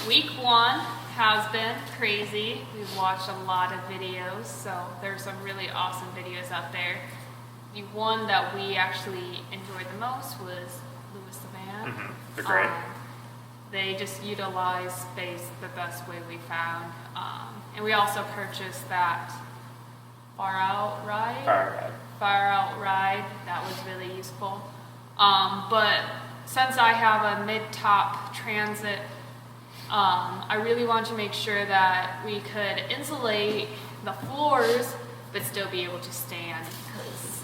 week 1 has been crazy. We've watched a lot of videos, so there's some really awesome videos out there. The one that we actually enjoyed the most was Lewis the Van. They're great. They just utilize space the best way we found. And we also purchased that Far Out Ride. That was really useful. But since I have a mid-top transit, I really want to make sure that we could insulate the floors but still be able to stand because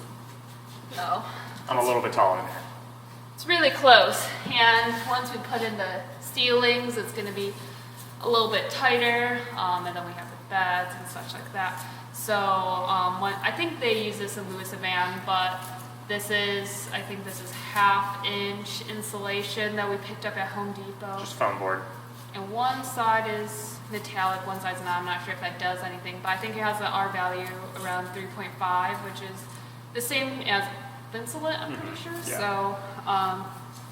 I'm a little bit taller than that. it's really close. And once we put in the ceilings, it's going to be a little bit tighter, and then we have the beds and such like that. So I think they use this in Lewis Van, but I think this is 1/2 inch insulation that we picked up at Home Depot. Just foam board. And one side is metallic, one side's not. I'm not sure if that does anything, but I think it has an R value around 3.5, which is the same as insulate, I'm pretty sure. Yeah. So,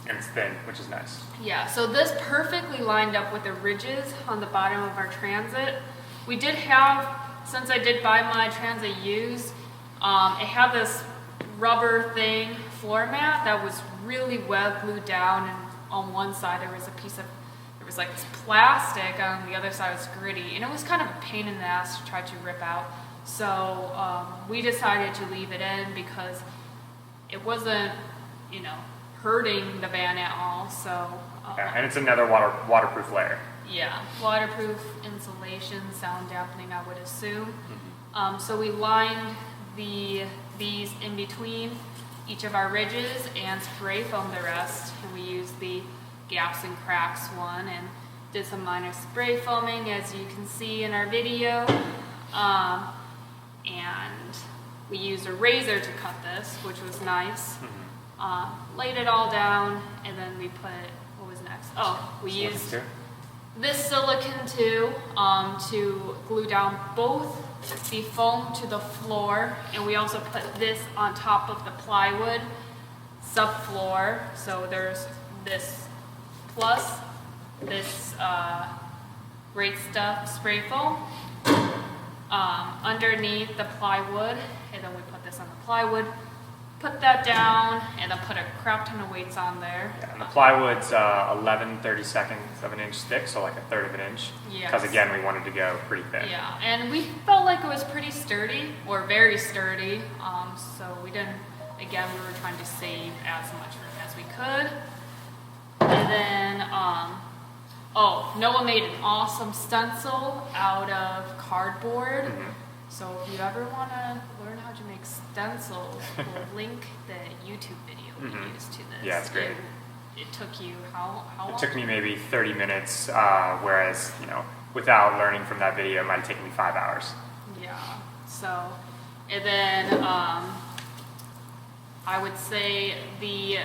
And it's thin, which is nice. yeah, so this perfectly lined up with the ridges on the bottom of our transit. We did have, since I did buy my transit used, it had this rubber thing floor mat that was really well glued down, and on one side there was like this plastic, on the other side was gritty, and it was kind of a pain in the ass to try to rip out. So we decided to leave it in because it wasn't, hurting the van at all. So Yeah, and it's another waterproof layer. yeah, waterproof insulation, sound dampening, I would assume. So we lined these in between each of our ridges and spray foamed the rest, and we used the gaps and cracks one and did some minor spray foaming, as you can see in our video. And we used a razor to cut this, which was nice. Laid it all down, and then we put, what was next? We used this silicone too, to glue down both the foam to the floor, and we also put this on top of the plywood subfloor. So there's this plus this great stuff spray foam underneath the plywood, and then we put this on the plywood, put that down, and then put a crap ton of weights on there. Yeah, and the plywood's 11 32seconds of an inch thick, so like 1/3 of an inch. Yes. Because again, we wanted to go pretty thin. Yeah, and we felt like it was pretty sturdy, or very sturdy. So we were trying to save as much room as we could. And then, Noah made an awesome stencil out of cardboard. So if you ever want to learn how to make stencils, we'll link the YouTube video we used to this. Yeah, it's great. It took you how long? It took me maybe 30 minutes, whereas, without learning from that video, it might have taken me 5 hours. Yeah, so, and then I would say the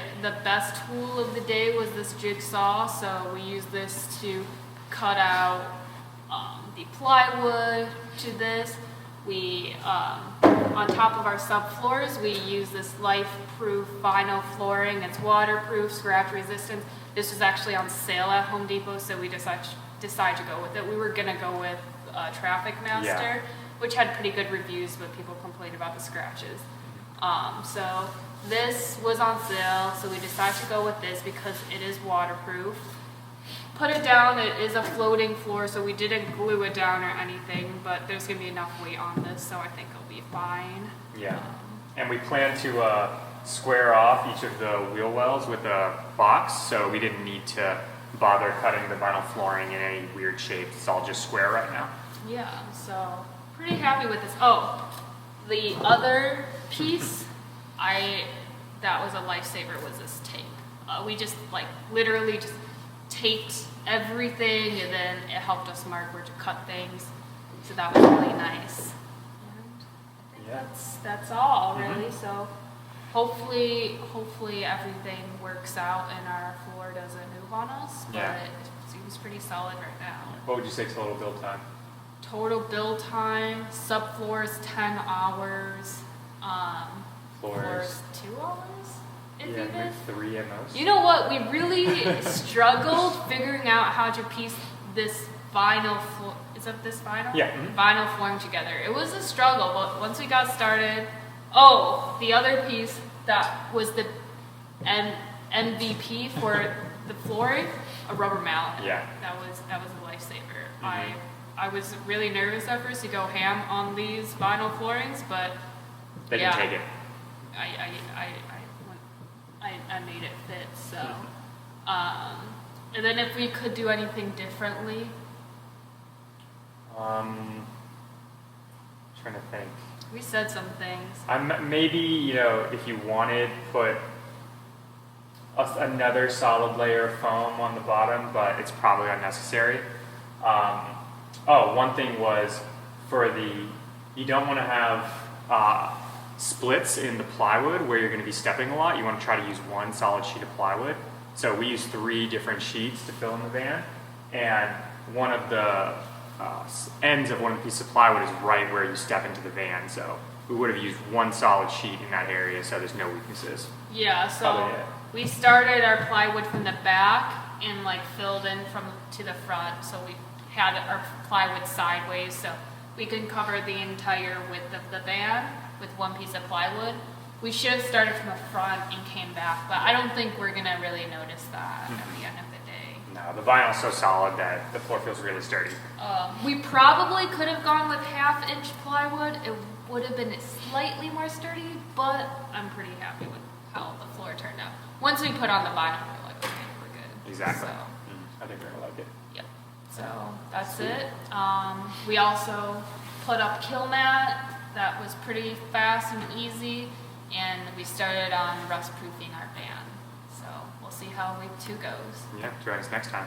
best tool of the day was this jigsaw. So we used this to cut out the plywood to this. We, on top of our subfloors, we use this life-proof vinyl flooring. It's waterproof, scratch resistant. This was actually on sale at Home Depot, so we decided to go with it. We were gonna go with Traffic Master, which had pretty good reviews, but people complained about the scratches. So this was on sale, so we decided to go with this because it is waterproof. Put it down, it is a floating floor, so we didn't glue it down or anything, but there's going to be enough weight on this, so I think it'll be fine. Yeah, and we plan to square off each of the wheel wells with a box, so we didn't need to bother cutting the vinyl flooring in any weird shapes. It's all just square right now. Yeah, so pretty happy with this. The other piece, that was a lifesaver, was this tape. We just literally just taped everything, and then it helped us mark where to cut things. So that was really nice. And I think that's all really. So hopefully everything works out and our floor doesn't move on us. But it seems pretty solid right now. What would you say total build time? Total build time, subfloors 10 hours, floors 2 hours. Yeah, maybe 3 at most. You know what? We really struggled figuring out how to piece this vinyl floor. Is that this vinyl? Yeah. Mhm. Vinyl flooring together. It was a struggle, but once we got started, oh, the other piece that was the MVP for the flooring, a rubber mallet. Yeah. That was a lifesaver. I was really nervous at first to go ham on these vinyl floorings, but They can take it. I made it fit. So, and then if we could do anything differently, Trying to think. we said some things. Maybe, if you wanted, put another solid layer of foam on the bottom, but it's probably unnecessary. One thing was you don't want to have splits in the plywood where you're going to be stepping a lot. You want to try to use one solid sheet of plywood. So we use 3 different sheets to fill in the van, and one of the ends of one of the pieces of plywood is right where you step into the van. So we would have used one solid sheet in that area, so there's no weaknesses. Yeah, so Probably it. we started our plywood from the back and filled in to the front. So we had our plywood sideways, so we could cover the entire width of the van with one piece of plywood. We should have started from the front and came back, but I don't think we're gonna really notice that at the end of the day. No, the vinyl's so solid that the floor feels really sturdy. We probably could have gone with 1/2-inch plywood. It would have been slightly more sturdy, but I'm pretty happy with how the floor turned out. Once we put on the vinyl, we're like, okay, we're good. Exactly. So, I think they're going to like it. yep. So that's it. We also put up kill mat. That was pretty fast and easy. And we started on rust proofing our van. So we'll see how week 2 goes. Yeah, join us next time.